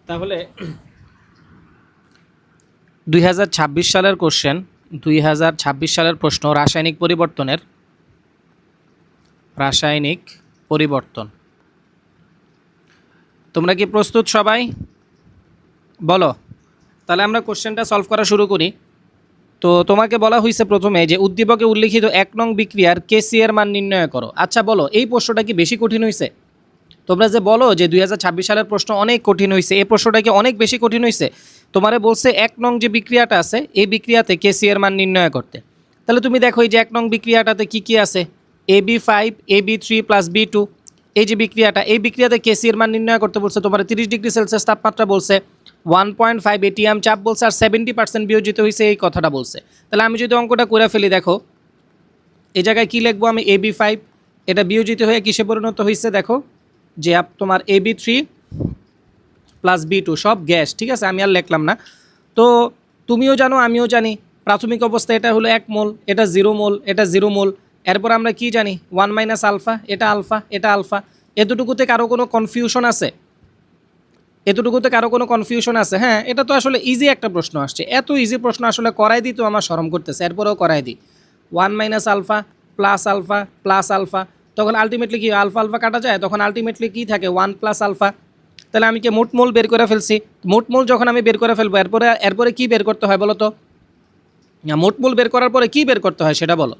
তাহলে 2026 সালের কোশ্চেন, 2026 সালের প্রশ্ন রাসায়নিক পরিবর্তন। তোমরা কি প্রস্তুত সবাই? বলো। তাহলে আমরা কোশ্চেনটা সলভ করা শুরু করি। তো তোমাকে বলা হয়েছে প্রথমে যে উদ্দীপকে উল্লিখিত 1 নং বিক্রিয়ার কেসি এর মান নির্ণয় করো। আচ্ছা বলো, এই প্রশ্নটা কি বেশি কঠিন হয়েছে? তোমরা যে বলো যে 2026 সালের প্রশ্ন অনেক কঠিন হয়েছে, এই প্রশ্নটা কি অনেক বেশি কঠিন হয়েছে? তোমারে বলছে 1 নং যে বিক্রিয়াটা আছে এই বিক্রিয়াতে কেসি এর মান নির্ণয় করতে। তাহলে তুমি দেখো এই যে 1 নং বিক্রিয়াটাতে কি কি আছে, AB5 AB3 প্লাস B2, এই যে বিক্রিয়াটা, এই বিক্রিয়াতে কেসি এর মান নির্ণয় করতে বলছে। তোমার 30 ডিগ্রি সেলসিয়াস তাপমাত্রা বলছে, 1.5 ATM চাপ বলছে, আর 70% বিয়োজিত হয়েছে এই কথাটা বলছে। তাহলে আমি যদি অঙ্কটা করে ফেলি, দেখো এই জায়গায় কি লিখবো আমি, AB5 এটা বিয়োজিত হয়ে কিসে পরিণত হয়েছে, দেখো যে তোমার AB3 প্লাস B2 সব গ্যাস, ঠিক আছে, আমি আর লিখলাম না। তো তুমিও জানো আমিও জানি প্রাথমিক অবস্থা এটা হলো 1 মোল, এটা 0 মোল, এটা 0 মোল। এরপর আমরা কি জানি 1 মাইনাস আলফা, এটা আলফা, এটা আলফা। এতটুকুতে কারো কোনো কনফিউশন আছে? এতটুকুতে কারো কোনো কনফিউশন আছে? হ্যাঁ, এটা তো আসলে ইজি একটা প্রশ্ন আসছে। এত ইজি প্রশ্ন আসলে করাই দিই তো আমার শরম করতেছে, এরপরেও করাই দিই। 1 minus alpha plus alpha plus alpha, তখন আলটিমেটলি কি আলফা আলফা কাটা যায়, তখন আলটিমেটলি কি থাকে 1 প্লাস আলফা। তাহলে আমি কি মোট মোল বের করে ফেলছি। মোট মোল যখন আমি বের করে ফেলবো, এরপরে কি বের করতে হয় বলো তো? মোট মোল বের করার পরে কি বের করতে হয় সেটা বলো।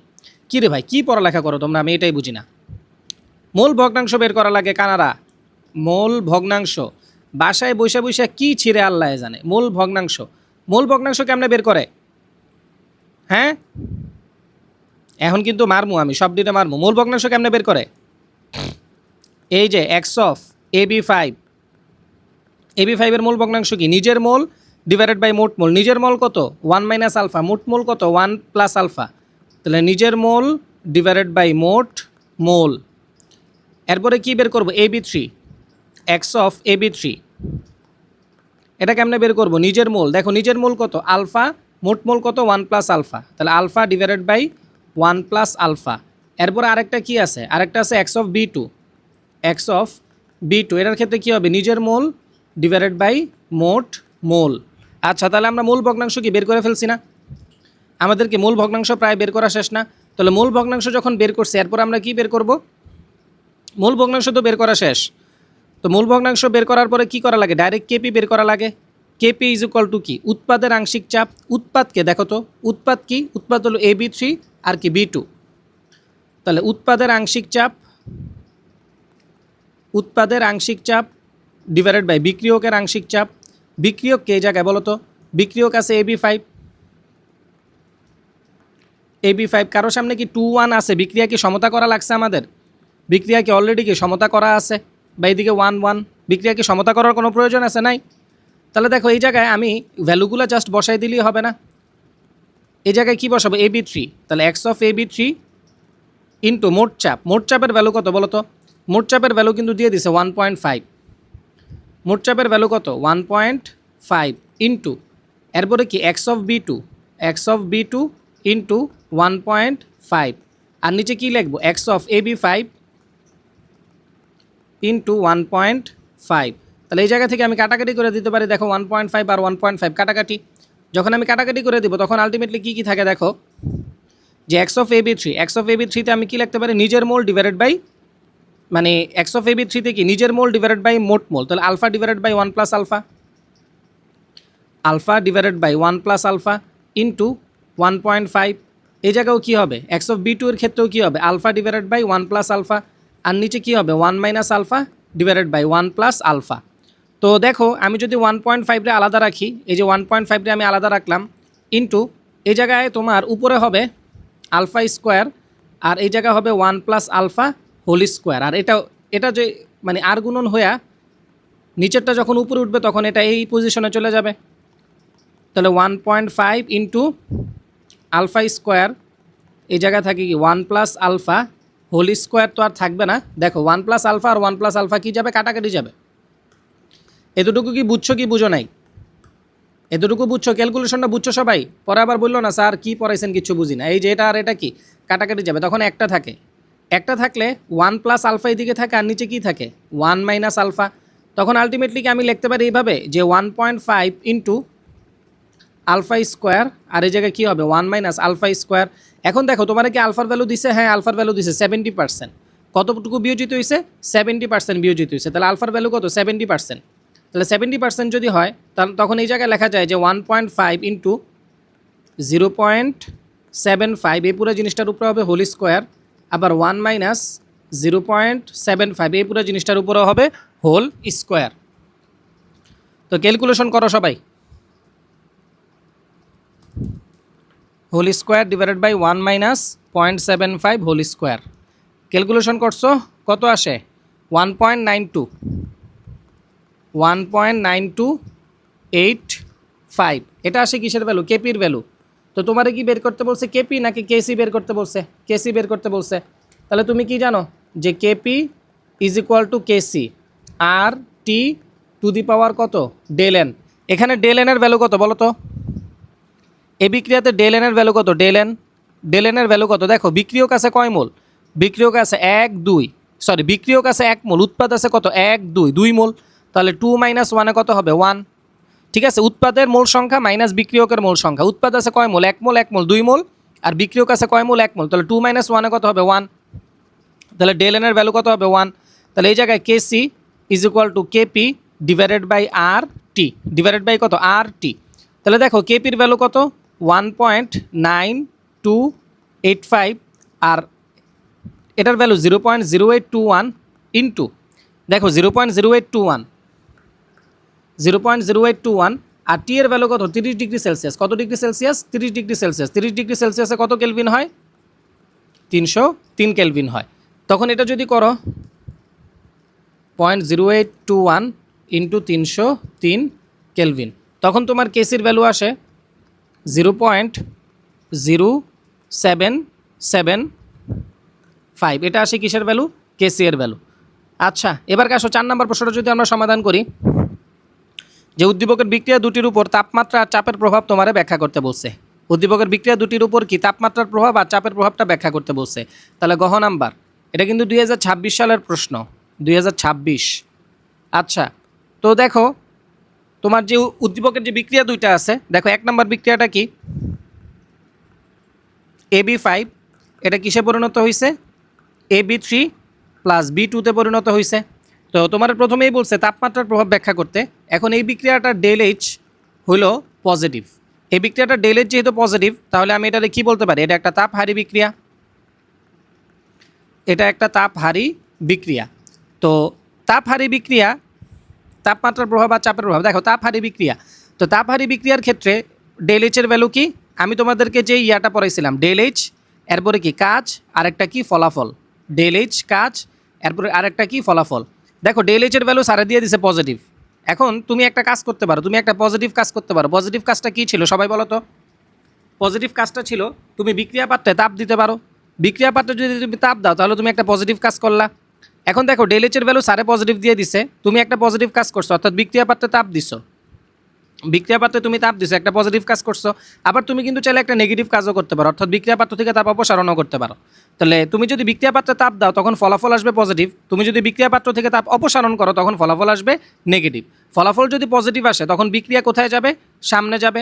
কী রে ভাই, কী পড়ালেখা করো তোমরা, আমি এটাই বুঝি না। মোল ভগ্নাংশ বের করা লাগে কানারা, মোল ভগ্নাংশ। বাসায় বৈশা বৈশা কী ছিঁড়ে আল্লাহ জানে। মোল ভগ্নাংশ কেমনে বের করে? হ্যাঁ, এখন কিন্তু মারমু, আমি সব দিনে মারমু। মোল ভগ্নাংশ কেমনে বের করে? এই যে এক্স অফ AB5 এর মোল ভগ্নাংশ কি? নিজের মোল ডিভাইডেড বাই মোট মোল। নিজের মোল কত? 1 মাইনাস আলফা। মোট মোল কত? 1 প্লাস আলফা। তাহলে নিজের মোল ডিভাইডেড বাই মোট মোল। এরপরে কি বের করব? AB3, x of AB3। এটা কেমনে বের করব? নিজের মোল, দেখো নিজের মোল কত? আলফা। মোট মোল কত? 1 প্লাস আলফা। তাহলে alpha divided by 1 plus alpha. এরপরে আরেকটা কি আছে? আরেকটা আছে এক্স অফ B2, এটার ক্ষেত্রে কী হবে? নিজের মোল ডিভাইডেড বাই মোট মোল। আচ্ছা, তাহলে আমরা মূল ভগ্নাংশ কি বের করে ফেলছি না? আমাদেরকে মূল ভগ্নাংশ প্রায় বের করা শেষ না? তাহলে মূল ভগ্নাংশ যখন বের করছি, এরপর আমরা কি বের করব? মূল ভগ্নাংশ তো বের করা শেষ। তো মূল ভগ্নাংশ বের করার পরে কি করা লাগে? ডাইরেক্ট কেপি বের করা লাগে। কেপি ইজ ইকুয়াল টু কি? উৎপাদের আংশিক চাপ। উৎপাদকে দেখো তো, উৎপাদ কি? উৎপাদ হলো AB3 আর কি B2। তাহলে উৎপাদের আংশিক চাপ ডিভাইডেড বাই বিক্রিয়কের আংশিক চাপ। বিক্রিয়ক কে জায়গায় বলো তো? বিক্রিয়ক আছে AB5। কারোর সামনে কি 2 1 আছে? বিক্রিয়া কি সমতা করা লাগছে আমাদের? বিক্রিয়া কি অলরেডি কি সমতা করা আছে? বা এইদিকে 1 1, বিক্রিয়া কি সমতা করার কোনো প্রয়োজন আছে? নাই। তাহলে দেখো এই জায়গায় আমি ভ্যালুগুলো জাস্ট বসাই দিলেই হবে না। এই জায়গায় কি বসাবো? AB3। তাহলে এক্স অফ AB3 ইন্টু মোট চাপ। মোট চাপের ভ্যালু কত বলো তো? মোট চাপের ভ্যালু কিন্তু দিয়ে দিছে 1.5। মোট চাপের ভ্যালু কত? 1.5 ইন্টু এরপরে কি এক্স অফ B2 ইন্টু 1.5। আর নিচে কি লিখবো? X of AB5 into 1.5। তাহলে এই জায়গা থেকে আমি কাটাকাটি করে দিতে পারি। দেখো 1.5 আর 1.5 কাটাকাটি। যখন আমি কাটাকাটি করে দিব তখন আলটিমেটলি কী কী থাকে দেখো, যে এক্স অফ AB3তে আমি কি লিখতে পারি? নিজের মোল ডিভাইডেড বাই, মানে এক্স অফ AB3তে কি নিজের মোল ডিভাইডেড বাই মোট মোল। তাহলে alpha divided by 1 plus alpha divided by 1 plus alpha into 1.5। এই জায়গাও কী হবে? এক্স অফ B2 এর ক্ষেত্রেও কী হবে? Alpha divided by 1 plus alpha. আর নিচে কী হবে? 1 minus alpha divided by 1 plus alpha. তো দেখো আমি যদি 1.5 আলাদা রাখি, এই যে 1.5 আমি আলাদা রাখলাম, ইন্টু এই জায়গায় তোমার উপরে হবে আলফা স্কোয়ার, আর এই জায়গা হবে 1 প্লাস আলফা হোল স্কোয়ার। আর এটা যে মানে আর গুণন হইয়া নিচেরটা যখন উপরে উঠবে তখন এটা এই পজিশনে চলে যাবে। তাহলে 1.5 ইন্টু আলফা স্কোয়ার, এই জায়গায় থাকে কি 1 প্লাস আলফা হোল স্কোয়ার, তো আর থাকবে না। দেখো 1 প্লাস আলফা আর 1 প্লাস আলফা কী যাবে? কাটাকাটি যাবে। এতটুকু কি বুঝছো কি বুঝো নাই? এতটুকু বুঝছো? ক্যালকুলেশনটা বুঝছো সবাই? পরে আবার বললো না স্যার কী পড়াইছেন কিচ্ছু বুঝি না। এই যে এটা আর এটা কি কাটাকাটি যাবে, তখন একটা থাকে। একটা থাকলে 1 প্লাস আলফা এদিকে থাকে, আর নিচে কী থাকে? 1 মাইনাস আলফা। তখন আলটিমেটলি কি আমি লিখতে পারি এইভাবে যে 1.5 ইন্টু আলফা স্কোয়ার, আর এই জায়গায় কী হবে 1 মাইনাস আলফা স্কোয়ার। এখন দেখো তোমার কি আলফার ভ্যালু দিছে? হ্যাঁ আলফার ভ্যালু দিছে 70%। কতটুকু বিয়োজিত হয়েছে? 70% বিয়োজিত হয়েছে। তাহলে আলফার ভ্যালু কত? 70%। তাহলে 70% যদি হয় তাহলে তখন এই জায়গায় লেখা যায় যে 1.5 ইন্টু 0.75, এই পুরো জিনিসটার উপরে হবে হোল স্কোয়ার, আবার 1 মাইনাস 0.75 এই পুরো জিনিসটার উপরে হবে হোল স্কোয়ার। তো ক্যালকুলেশন করো সবাই। Whole square divided by 1 minus 0.75 whole square. Calculation করছো কত আসে? 1.92, 1.9285। এটা আসে কিসের ভ্যালু? কেপির ভ্যালু। তো তোমারে কি বের করতে বলছে? কেপি নাকি কেসি বের করতে বলছে? কেসি বের করতে বলছে। তাহলে তুমি কি জানো যে KP is equal to KC R T to the power কত? Del n. এখানে ডেল এনের ভ্যালু কত বলো তো? এই বিক্রিয়াতে ডেল এনের ভ্যালু কত? ডেল এনের ভ্যালু কত? দেখো বিক্রিয়ক আছে কয় মোল? বিক্রিয়ক আছে 1 2, সরি বিক্রিয়ক আছে 1 মোল, উৎপাদ আছে কত? 1 2, 2 মোল। তাহলে 2 মাইনাস 1 কত হবে? 1। ঠিক আছে, উৎপাদের মোল সংখ্যা মাইনাস বিক্রিয়কের মোল সংখ্যা। উৎপাদ আছে কয় মোল? 1 মোল, 1 মোল 2 মোল, আর বিক্রিয়ক আছে কয় মোল? 1 মোল। তাহলে 2 মাইনাস 1 কত হবে? 1। তাহলে ডেল এনের ভ্যালু কত হবে? 1। তাহলে এই জায়গায় KC is equal to KP divided by R T, divided by কত? আর টি। তাহলে দেখো কেপির ভ্যালু কত? 1.9285, আর এটার ভ্যালু 0.0821 ইন্টু দেখো 0.0821, আর টি এর ভ্যালু কত? 30 ডিগ্রি সেলসিয়াস। কত degree celsius? 30 degree celsius. 30 degree সেলসিয়াসে কত কেলভিন হয়? 303 কেলভিন হয়। তখন এটা যদি করো 0.0821 ইন্টু 303 কেলভিন, তখন তোমার কেসির ভ্যালু আসে 0.0775। এটা আসে কিসের ভ্যালু? কেসি এর ভ্যালু। আচ্ছা এবার আসো 4 নম্বর প্রশ্নটা যদি আমরা সমাধান করি, যে উদ্দীপকের বিক্রিয়া দুটির উপর তাপমাত্রা আর চাপের প্রভাব তোমারে ব্যাখ্যা করতে বলছে। উদ্দীপকের বিক্রিয়া দুটির উপর কি তাপমাত্রার প্রভাব আর চাপের প্রভাবটা ব্যাখ্যা করতে বলছে। তাহলে গহ নাম্বার, এটা কিন্তু 2026 সালের প্রশ্ন, 2026। আচ্ছা তো দেখো তোমার যে উদ্দীপকের যে বিক্রিয়া দুইটা আছে, দেখো 1 নম্বর বিক্রিয়াটা কি? AB5, এটা কিসে পরিণত হয়েছে? AB3 প্লাস B2-তে পরিণত হয়েছে। তো তোমার প্রথমেই বলছে তাপমাত্রার প্রভাব ব্যাখ্যা করতে। এখন এই বিক্রিয়াটা ডেল এইচ হলো পজিটিভ। এই বিক্রিয়াটা ডেল এইচ যেহেতু পজিটিভ, তাহলে আমি এটাকে কী বলতে পারি? এটা একটা তাপহারী বিক্রিয়া। এটা একটা তাপহারী বিক্রিয়া। তো তাপহারী বিক্রিয়া, তাপমাত্রার প্রভাব আর চাপের প্রভাব। দেখো তাপহারী বিক্রিয়া, তো তাপহারী বিক্রিয়ার ক্ষেত্রে ডেল এইচের ভ্যালু কি? আমি তোমাদেরকে যে ইয়াটা পড়াইছিলাম ডেল এইচ, এরপরে কি কাজ, আরেকটা কি ফলাফল। ডেল এইচ কাজ, এরপরে আরেকটা কি ফলাফল। দেখো ডেল এইচের ভ্যালু সারা দিয়ে দিছে পজিটিভ। এখন তুমি একটা কাজ করতে পারো, তুমি একটা পজিটিভ কাজ করতে পারো। পজিটিভ কাজটা কী ছিল সবাই বলো তো? পজিটিভ কাজটা ছিল তুমি বিক্রিয়া পাত্রে তাপ দিতে পারো। বিক্রিয়া পাত্রে যদি তুমি তাপ দাও তাহলে তুমি একটা পজিটিভ কাজ করলা। এখন দেখো ডেল এইচের ভ্যালু সারে পজিটিভ দিয়ে দিছে, তুমি একটা পজিটিভ কাজ করছো, অর্থাৎ বিক্রিয়া পাত্রে তাপ দিছো। বিক্রিয়া পাত্রে তুমি তাপ দিছো, একটা পজিটিভ কাজ করছো। আবার তুমি কিন্তু চাইলে একটা নেগেটিভ কাজও করতে পারো, অর্থাৎ বিক্রিয়া পাত্র থেকে তাপ অপসারণও করতে পারো। তাহলে তুমি যদি বিক্রিয়া পাত্রে তাপ দাও তখন ফলাফল আসবে পজিটিভ, তুমি যদি বিক্রিয়া পাত্র থেকে তাপ অপসারণ করো তখন ফলাফল আসবে নেগেটিভ। ফলাফল যদি পজিটিভ আসে তখন বিক্রিয়া কোথায় যাবে? সামনে যাবে।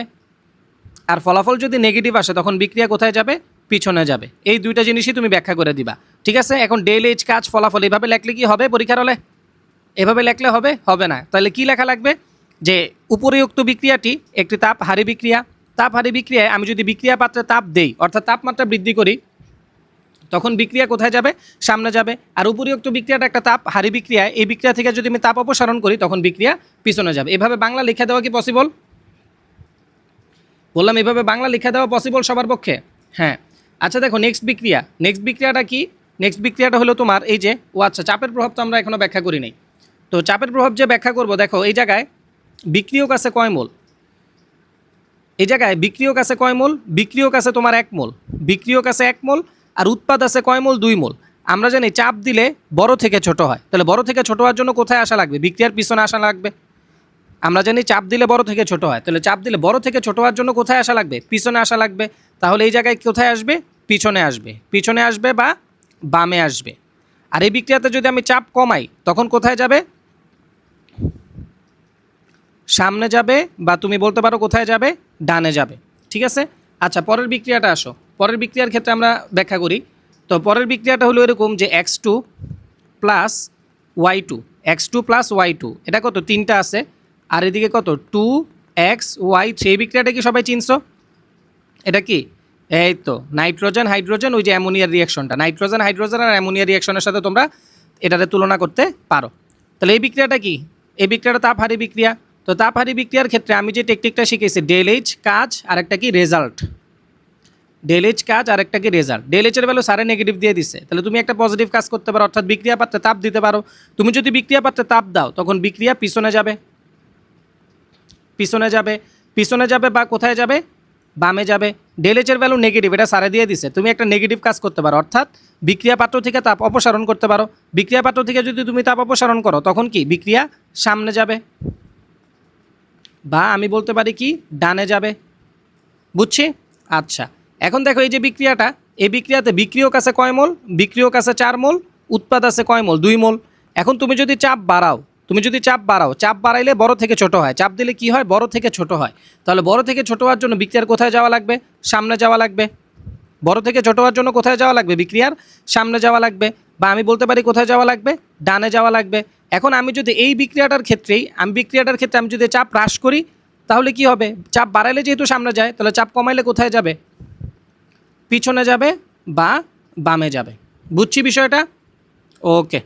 আর ফলাফল যদি নেগেটিভ আসে তখন বিক্রিয়া কোথায় যাবে? পিছনে যাবে। এই দুইটা জিনিসই তুমি ব্যাখ্যা করে দিবা। ঠিক আছে, এখন ডেল এইচ কাজ ফলাফল এভাবে লেখলে কি হবে পরীক্ষার হলে? এভাবে লেখলে হবে? হবে না। তাহলে কি লেখা লাগবে? যে উপরিউক্ত বিক্রিয়াটি একটি তাপহারী বিক্রিয়া। তাপহারী বিক্রিয়ায় আমি যদি বিক্রিয়া পাত্রে তাপ দেই, অর্থাৎ তাপমাত্রা বৃদ্ধি করি, তখন বিক্রিয়া কোথায় যাবে? সামনে যাবে। আর উপরিউক্ত বিক্রিয়াটা একটা তাপহারী বিক্রিয়া, এই বিক্রিয়া থেকে যদি আমি তাপ অপসারণ করি তখন বিক্রিয়া পিছনে যাবে। এভাবে বাংলা লিখে দেওয়া কি পসিবল? বললাম এভাবে বাংলা লিখে দেওয়া পসিবল সবার পক্ষে? হ্যাঁ। আচ্ছা দেখো নেক্সট বিক্রিয়া, নেক্সট বিক্রিয়াটা কি? নেক্সট বিক্রিয়াটা হলো তোমার এই যে, ও আচ্ছা চাপের প্রভাব তো আমরা এখনও ব্যাখ্যা করি নাই। তো চাপের প্রভাব যে ব্যাখ্যা করব, দেখো এই জায়গায় বিক্রিয়ক আছে কয় মোল? এই জায়গায় বিক্রিয়ক আছে কয় মোল? বিক্রিয়ক আছে তোমার 1 মোল। বিক্রিয়ক আছে 1 মোল, আর উৎপাদ আছে কয় মোল? 2 মোল। আমরা জানি চাপ দিলে বড় থেকে ছোট হয়, তাহলে বড় থেকে ছোট হওয়ার জন্য কোথায় আসা লাগবে? বিক্রিয়ার পিছনে আসা লাগবে। আমরা জানি চাপ দিলে বড় থেকে ছোট হয়, তাহলে চাপ দিলে বড় থেকে ছোট হওয়ার জন্য কোথায় আসা লাগবে? পিছনে আসা লাগবে। তাহলে এই জায়গায় কোথায় আসবে? পিছনে আসবে। পিছনে আসবে বা বামে আসবে। আর এই বিক্রিয়াতে যদি আমি চাপ কমাই তখন কোথায় যাবে? সামনে যাবে, বা তুমি বলতে পারো কোথায় যাবে, ডানে যাবে। ঠিক আছে। আচ্ছা, পরের বিক্রিয়াটা আসো। পরের বিক্রিয়ার ক্ষেত্রে আমরা ব্যাখ্যা করি। তো পরের বিক্রিয়াটা হলো এরকম যে x2 plus y2, x2 plus y2, এটা কত, 3টা আছে, আর এদিকে কত 2xy3। এই বিক্রিয়াটা কি সবাই চিনছো? এটা কি, এই তো নাইট্রোজেন হাইড্রোজেন, ওই যে অ্যামোনিয়ার রিয়াকশনটা, নাইট্রোজেন হাইড্রোজেন আর অ্যামোনিয়ার রিয়াকশনের সাথে তোমরা এটাতে তুলনা করতে পারো। তাহলে এই বিক্রিয়াটা কি, এই বিক্রিয়াটা তাপহারী বিক্রিয়া। তো তাপহারী বিক্রিয়ার ক্ষেত্রে আমি যে টেকনিকটা শিখেছি, ডেল এইচ কাজ আর একটা কি রেজাল্ট, ডেল এইচ কাজ আর একটা কি রেজাল্ট। ডেল এইচের ভ্যালু সারে নেগেটিভ দিয়ে দিছে, তাহলে তুমি একটা পজিটিভ কাজ করতে পারো, অর্থাৎ বিক্রিয়া পাত্রে তাপ দিতে পারো। তুমি যদি বিক্রিয়া পাত্রে তাপ দাও তখন বিক্রিয়া পিছনে যাবে, পিছনে যাবে, পিছনে যাবে, বা কোথায় যাবে, বামে যাবে। ডেল এইচের ভ্যালু নেগেটিভ, এটা সারে দিয়ে দিছে, তুমি একটা নেগেটিভ কাজ করতে পারো, অর্থাৎ বিক্রিয়া পাত্র থেকে তাপ অপসারণ করতে পারো। বিক্রিয়া পাত্র থেকে যদি তুমি তাপ অপসারণ করো তখন কি বিক্রিয়া সামনে যাবে, বা আমি বলতে পারি কি ডানে যাবে। বুঝছি? আচ্ছা, এখন দেখো এই যে বিক্রিয়াটা, এই বিক্রিয়াতে বিক্রিয়ক আছে কয় মোল, বিক্রিয়ক আছে 4 মোল, উৎপাদ আছে কয় মোল, 2 মোল। এখন তুমি যদি চাপ বাড়াও, তুমি যদি চাপ বাড়াও, চাপ বাড়াইলে বড় থেকে ছোট হয়, চাপ দিলে কি হয়, বড় থেকে ছোট হয়। তাহলে বড় থেকে ছোট হওয়ার জন্য বিক্রিয়ার কোথায় যাওয়া লাগবে, সামনে যাওয়া লাগবে। বড় থেকে ছোট হওয়ার জন্য কোথায় যাওয়া লাগবে, বিক্রিয়ার সামনে যাওয়া লাগবে, বা আমি বলতে পারি কোথায় যাওয়া লাগবে, ডানে যাওয়া লাগবে। এখন আমি যদি এই বিক্রিয়াটার ক্ষেত্রেই, আমি বিক্রিয়াটার ক্ষেত্রে আমি যদি চাপ হ্রাস করি তাহলে কি হবে, চাপ বাড়াইলে যেহেতু সামনে যায়, তাহলে চাপ কমাইলে কোথায় যাবে, পিছনে যাবে বা বামে যাবে। বুঝছি বিষয়টা? ওকে।